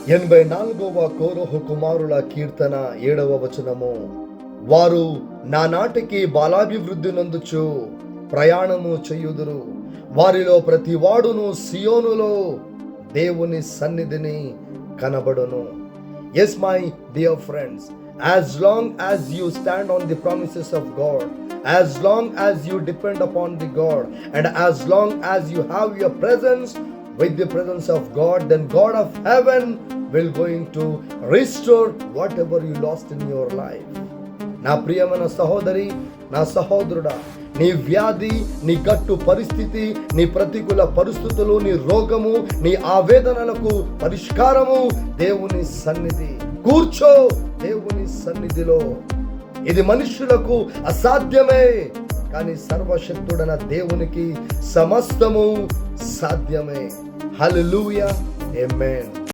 84వ కోరహు కుమారుల కీర్తన 7వ వచనము. వారు నా నాటికి బాలాభివృద్ధి నందుచు ప్రయాణము చేయుదురు. వారిలో ప్రతి వాడును సియోనులో దేవుని సన్నిధిని కనబడును. Yes, my dear friends, as long as you stand on the promises of God, as long as you depend upon the God, and as long as you have your presence with the presence of God, then God of heaven will going to restore whatever you lost in your life. నా ప్రియమైన సహోదరి, నా సహోదరుడా, నీ వ్యాధి, నీ గట్టు పరిస్థితి, నీ ప్రతికూల పరిస్థితులు, నీ రోగము, నీ ఆవేదనలకు పరిష్కారము దేవుని సన్నిధి. కూర్చో దేవుని సన్నిధిలో. ఇది మనుషులకు అసాధ్యమే, కానీ సర్వశక్తుడైన దేవునికి సమస్తము సాధ్యమే. హల్లెలూయా, ఆమేన్.